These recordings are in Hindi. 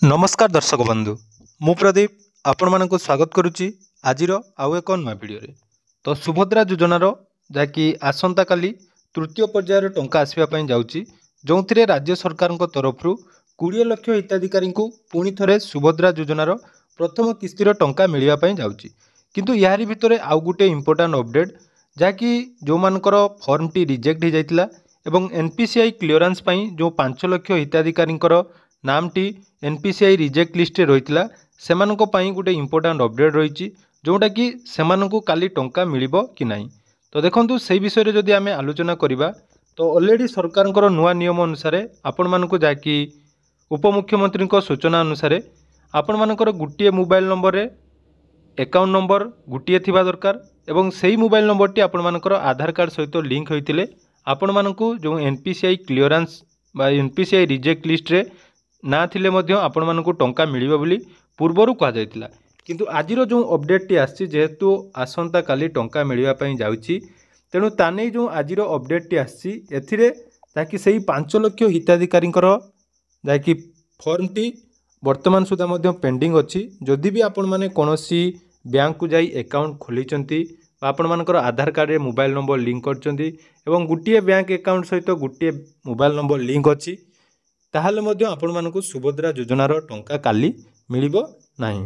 नमस्कार दर्शक बंधु मु प्रदीप आपण मानक स्वागत करुच्ची आज आउ एक नुआ भिडियो तो सुभद्रा योजनार जहाँकि आसंता काली तृतीय पर्यायर टंका आसवाई जाऊँगी जो थे राज्य सरकार तरफ 20 लाख हिताधिकारी पुणी थे सुभद्रा योजनार प्रथम किस्तिर टंका मिलवाई जाऊँगी किंतु यारी भितर आउ गोटे इम्पोर्टाट अपडेट जहाँकि जो मानकर फर्म टी रिजेक्ट हो जाता एवं एनपीसीआई क्लीयरेंस जो 5 लाख हिताधिकारी नाम टी एनपीसीआई रिजेक्ट लिस्ट रही से गोटे इम्पोर्टाट अपडेट रही जोटा कि सेमानंकु काली टंका मिलिबो कि नहीं। तो देखंतु से विषय रे जदि आमे आलोचना करिबा तो ऑलरेडी सरकार नुआ नियम अनुसार आपण मानकु जाकि उपमुख्यमंत्री सूचना अनुसार आपण मानकर गोटे मोबाइल नंबर रे अकाउंट नंबर गोटे थिबा दरकार एवं सेही मोबाइल नंबर टी आपण मानकर आधार कार्ड सहित लिंक होइतिले आपण मानकु जो एनपीसीआई क्लीयरेंस बा एनपीसीआई रिजेक्ट लिस्ट रे ना थिले मध्य आपण मानकु टंका मिलिबो बोली पूर्वरु कहा जायतिला किंतु आजिरो जो अपडेट टी आछि जेहेतु आसंता काली टंका मिलिबा पई जाउछि तेणु ताने जो आजिरो अपडेट टी आछि एथिरे ताकि सेही 5 लाख हिताधिकारींकर जाकि फॉर्म टी वर्तमान सुधा मध्य पेंडिंग अछि जदि भी आपण माने कोनोसी बैंक को जाई अकाउंट खोलिचंती आपण मानकर आधार कार्ड रे मोबाइल नंबर लिंक करचंती एवं गुटिए बैंक अकाउंट सहित गुटिए मोबाइल नंबर लिंक अछि ताहले मध्य आपण मानकु सुभद्रा योजनार टंका काली मिलिबो नाही।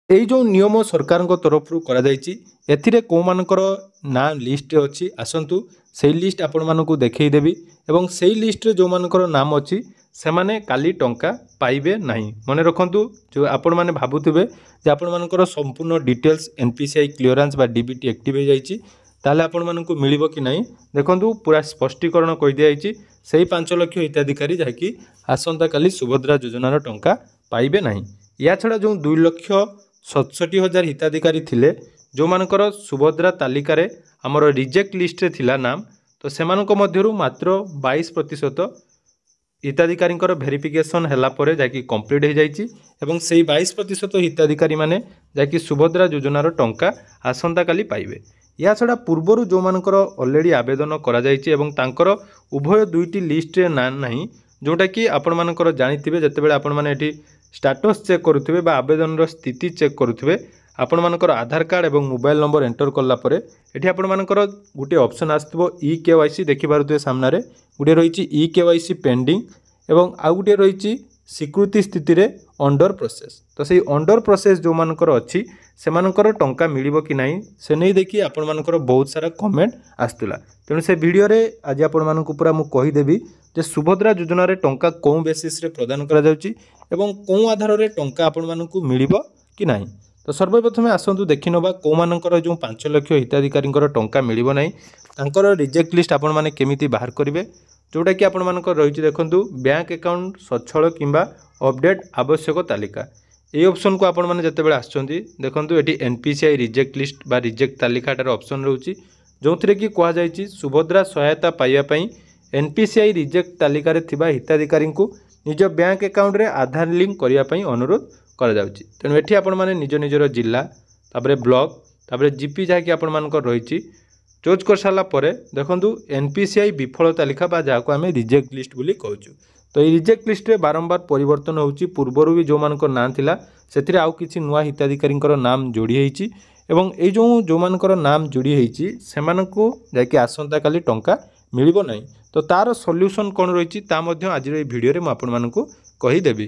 एई जो नियम सरकार तरफ करा जायछि एथिरे को मानकर ना लिस्ट अछि आसंतु सेही लिस्ट आपण मानकु देखै देबी एवं सेही लिस्ट रे जो मानकर नाम अछि से माने काली टंका पाइबे नाही। मने रखंतु जो आपण माने भाबुथिबे जे आपण मानकर संपूर्ण डिटेल्स एनपीसीआई क्लीयरेंस बा डीबीटी एक्टिव हो जायछि ताले आपण मानकु मिलिबो कि नाही देखंतु पूरा स्पष्टीकरण कहि दियाइछि सेही 5 लाख हिताधिकारी जहाँकि आसंता काली सुभद्रा योजनार टंका पाइबे नाही। या छड़ा जो 2,67,000 हिताधिकारी थिले जो मानकर सुभद्रा तालिका रे हमर रिजेक्ट लिस्ट रे थिला नाम तो सेमानक मध्यरु मात्र 22% हिताधिकारी भेरिफिकेशन हैला परे जाकि कंप्लीट हो जाइछि एवं सेही 22% हिताधिकारी माने जाकि सुभद्रा योजनार टंका आसंता काली पाइबे। या छड़ा पूर्वरु जो मानकर ऑलरेडी आवेदन करा जाइछि एवं तांकर उभय दुईटी लिस्ट रे ना नाही जोटा कि आपण मानकर जानिथिबे जतेबेले आपण माने एठी स्टेटस चेक करुथिबे बा आवेदन रो स्थिति चेक करुथिबे आपण मानकर आधार कार्ड एवं मोबाइल नंबर एंटर करला परे एठी आपण मानकर गुटे ऑप्शन आस्तबो ई केवाईसी देखि पारुथिबे सामना रे गुटे रहिछि ई केवाईसी पेंडिंग एवं आ गुटे रहिछि स्वीकृति स्थिति रे अंडर प्रोसेस तो सेही अंडर प्रोसेस जो मानकर अछि से मानकर टंका मिलिबो कि नाही से नै देखि आपण मानकर बहुत सारा कमेंट आस्तुला तेणु से वीडियो रे आज आपण मानकु पूरा मु कहि देबी जे सुभद्रा योजना रे टंका कोन बेसिस रे प्रदान करा जाउची एवं कोन आधार रे टंका आपण मानकु मिलिबो कि नाही। तो सर्वप्रथमे आसंतु देखिनबा को मानकर जो 5 लाख हिताधिकारींकर टंका मिलिबो नाही तांकर रिजेक्ट लिस्ट आपण माने केमिति बाहर करिवे जोटा कि आपण मानकर रहिछि देखंतु बैंक अकाउंट सचल किंबा अपडेट आवश्यक तालिका ए ऑप्शन को आपण माने जते बेले आछंती देखंतु एटी एनपीसीआई रिजेक्ट लिस्ट बा रिजेक्ट तालिकाटार ऑप्शन रहउछि जोंथरे कि कहा जायछि सुभद्रा सहायता पाइया पई एनपीसीआई रिजेक्ट तालिका रे थिबा हिताधिकारी को निज बैंक अकाउंट रे आधार लिंक करिया पई अनुरोध करा जाउछि। तेनु एठी आपण माने निज निजर जिल्ला ताबरे ब्लॉक ताबरे जीपी जाकि आपण मानकर रहिछि चोज कर साला परे देखंतु एनपीसीआई विफल तालिका बा जाको आमे रिजेक्ट लिस्ट बोली कहउछु तो ये रिजेक्ट लिस्ट रे बारंबार परिवर्तन होउछि पूर्वरु भी जो मानकर नाम थिला सेथिरे आउ किछि नुवा हिताधिकारींकर नाम जोड़ी हेइछि एवं ए जो मानकर नाम जोड़ी हेइछि सेमानकु जाकि आसंता काली टंका मिलिबो नाही। तो तार सॉल्यूशन कोन रहिछि ता मध्य आज रे वीडियो रे म आपण मानकु कहि देबी।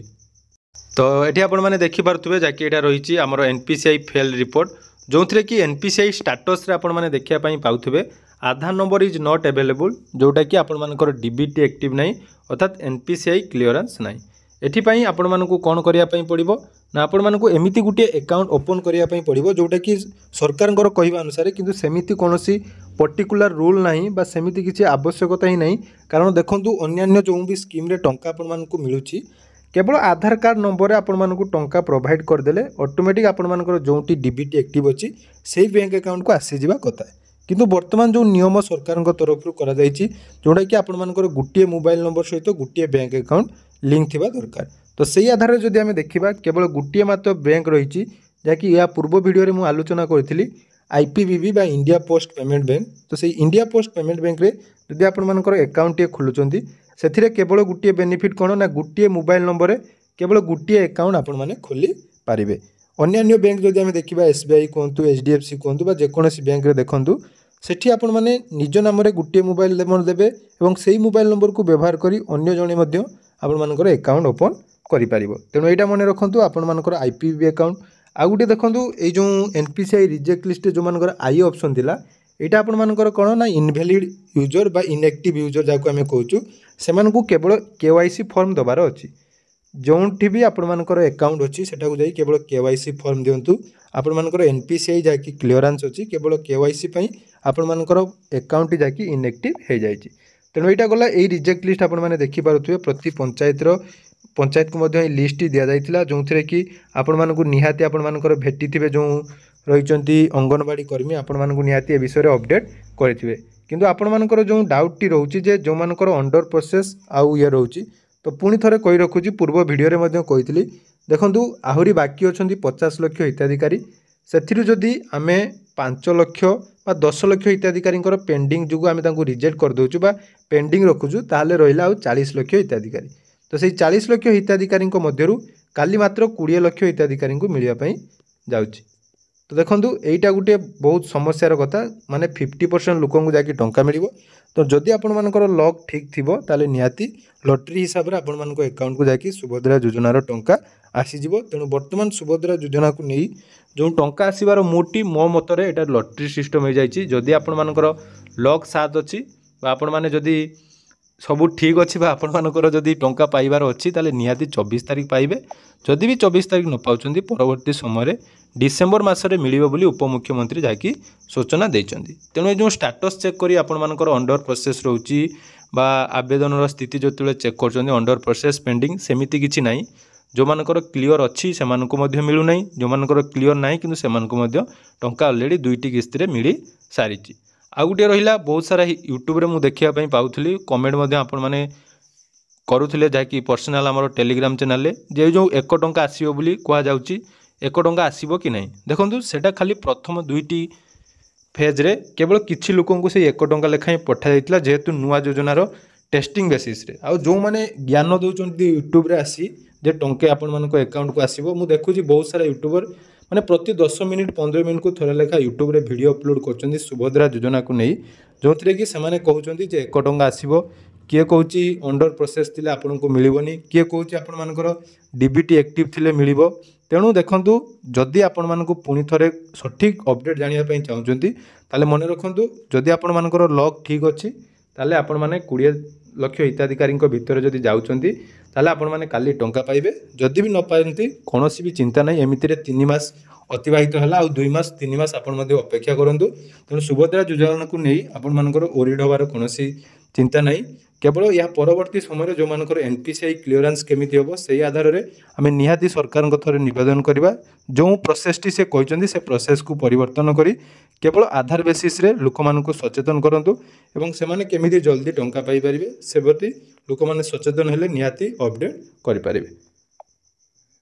तो एठी आपण माने देखि पारथुबे जाकि एटा रहिछि हमर एनपीसीआई फेल रिपोर्ट जोंथरे कि एनपीसीआई स्टेटस रे आपण माने देखिया पई पाउथुबे आधार नंबर इज नॉट अवेलेबल जोटा कि आपण मानकर डीबीटी एक्टिव नाही अर्थात एनपीसीआई क्लीयरेंस नाही। एठी पई आपण मानकु कोन करिया पई पड़िबो ना आपण मानकु एमिति गुटे अकाउंट ओपन करिया पई पड़िबो जोटा कि सरकारंकर कहिबा अनुसार किंतु सेमिति कोनोसी पर्टिकुलर रूल नाही बा सेमिति किछि आवश्यकता ही नाही कारण देखंतु अन्यान्य जो भी स्कीम रे टंका आपण मानकु मिलुछि केवल आधार कार्ड नंबर रे आपण मानकु टंका प्रोवाइड कर देले ऑटोमेटिक आपण मानकर जोंटी डीबीटी एक्टिव अछि सेही बैंक अकाउंट को आसी जिबा कथा किंतु वर्तमान जो नियम सरकार तरफ करा जायछि जोटा कि आपण मानकर गुटिए मोबाइल नंबर सहित गुटिए बैंक अकाउंट लिंक थिबा दरकार तो सेही आधार रे जदि हमें देखिबा केवल गुटिए मात्र बैंक रहिछि जाकि या पूर्व वीडियो रे मु आलोचना करथिली आईपीबीबी बा इंडिया पोस्ट पेमेंट बैंक तो सेही इंडिया पोस्ट पेमेंट बैंक रे जदि आपण मानकर अकाउंट ए खुलुचंती सेथिरे केवल गुटिए बेनिफिट कोन ना गुटिए मोबाइल नंबर रे केवल गोटे अकाउंट आपण मैंने खोली पारे। अन्य बैंक जदि आम देखा SBI कहतु HDFC कहतु जेकोसी बैंक देखूँ सेठी आपण मैंने निज नाम गोटे मोबाइल नंबर देवे और से मोबाइल नंबर को व्यवहार करी अन्य जड़े आपण मानकर अकाउंट ओपन करें। तेणु यहाँ मन रखु आपण मानकर IPV अकाउंट आउ गोटे देखूँ ये जो NPCI रिजेक्ट लिस्ट जो मानकर आई ऑप्शन थिला यहाँ आपण मानकर कौन ना इनवैलिड यूजर बा इनएक्टिव यूजर जहाँ आम कहूँ से केवल KYC फॉर्म दबार अच्छी जो भी आपण मानकर अकाउंट अच्छी से केवल KYC फॉर्म दिंतु आपण मानकर NPCI जहाँकि क्लीयरेंस अच्छी केवल KYC पई आपण मानकर अकाउंट जहाँकि इनएक्टिव हो जाए। तेणु यहाँ गला यही रिजेक्ट लिस्ट आपण मैंने देखिपे प्रति पंचायत को मध्य लिस्ट दि जाइथिला जो थे कि आपण मानकु निहाती आपण मानकर भेटी थे जो रही अंगनवाड़ी कर्मी आपण मानकु निहाती ए विषय अपडेट करेथिबे। किंतु आपण मानकर जो डाउट टी रहउची जे जो मानकर अंडर प्रोसेस आउ ये रहउची तो पुणी थरे कहि रखुची पूर्व वीडियो रे मध्य कहितली देखंतु आहुरी बाकी अछंती 50 लाख हिताधिकारी सेथिरु जदि आमे 5 लाख बा 10 लाख हिताधिकारी पेंडिंग जुगु आमे तांको रिजेक्ट कर दोचु बा पेंडिंग रखुचु ताले रहिला आउ 40 लाख हिताधिकारी तो से 40 लाख हिताधिकारी मध्यरु काली मात्र 20 लाख हिताधिकारी को मिलिया पई जाउची। तो देखंतु एटा गुटे बहुत समस्यार कथा माने 50% लोक को जाकि टंका मिलिबो। तो जदि आपण मानकर लक ठीक थिबो ताले निहाती लॉटरी हिसाब रे आपण मानको अकाउंट को जाकि सुभद्रा योजनार टंका आसीजिवो। तेणु वर्तमान सुभद्रा योजना को नहीं जो टंका आसीबार मोटी मो मतरे एटा लॉटरी सिस्टम हो जाइछि। जदि आपण मानकर लक साथ अछि बा आपण माने जदि सबू ठीक अच्छी आपण मानकर जदि टंका पाइबार अच्छी ताले निहाती 24 तारिख पाइबे। जदि भी 24 तारिख न पाउछंती परवर्ती समय डिसेम्बर मासरे मिलिबो बोली उपमुख्यमंत्री जाकि सूचना देइछंती। तेणु जो स्टेटस चेक करी आपण मानकर अंडर प्रोसेस रहउची बा आवेदनर स्थिति जो चेक करछंती अंडर प्रोसेस पेंडिंग सेमिति किछि नाही। जो मानकर क्लियर अच्छी से मानकु मध्य मिलु नाही जो मानकर क्लियर नाही किंतु से मानकु मध्य टंका ऑलरेडी 2टी किस्ती रे मिली सारिछि। आउ गोटे रहिला बहुत सारा यूट्यूब रे मु देखिया पई पाउथली कमेंट मध्य आपण माने करूथिले जाकि पर्सनल हमर टेलीग्राम चैनल रे जे जो 1 टंका आसीबो बोली कहा जाउची 1 टंका आसीबो कि नहीं देखंतु सेटा खाली प्रथम 2टी फेज रे केवल किछि लोकन को से 1 टंका लेखाई पठा जाइतला जेहेतु नुवा योजनार टेस्टिंग बेसिस रे। आउ जो माने ज्ञान दउचंती यूट्यूब रे आसी जे टंके आपण मानको अकाउंट को आसीबो मु देखुची बहुत सारा यूट्यूबर माने प्रति 10 मिनिट 15 मिनिट को थोड़ा लेखा यूट्यूब रे वीडियो अपलोड करछंती सुभद्रा योजना को नहीं जो थे कि से कहते जे 1 टंका आसीबो किए कहूँ अंडर प्रोसेस थिले आपन को मिलिबोनी किए कहूँ आपण मानकर डीबीटी एक्टिव थिले मिलिबो। तेणु देखंतु जदि आपण मानको पुणी थरे सठिक अपडेट जानिया पई चाहुचंती ताले मन रखंतु जदि आपण मानकर लक ठीक अछि ताले आपण माने 20 लाख हिताधिकारी भितर जदि जाउचंती ताले आपण माने काली टंका पाइबे। जदि भी न पाइंती कोनोसी भी चिंता नहीं एमिति रे 3 मास अतिबाहित है आउ 2 मास 3 मास आपण मध्ये अपेक्षा करंतु। तेणु सुभद्रा योजना को नहीं आपण मानकर ओरिड होबार कोनोसी चिंता नहीं केवल या परवर्ती समय जो मानकर NPCI क्लीयरेंस केमिति होबो से आधार रे आमे निहाती सरकार को थरे निवेदन करबा जो प्रोसेस टी से कहचंदी से प्रोसेस को परिवर्तन करी केवल आधार बेसिस रे लोक मानकु सचेतन करंतु एवं से माने केमिति जल्दी टंका पाई परिबे से प्रति लोक माने सचेतन हेले निहाती अपडेट करि परिबे।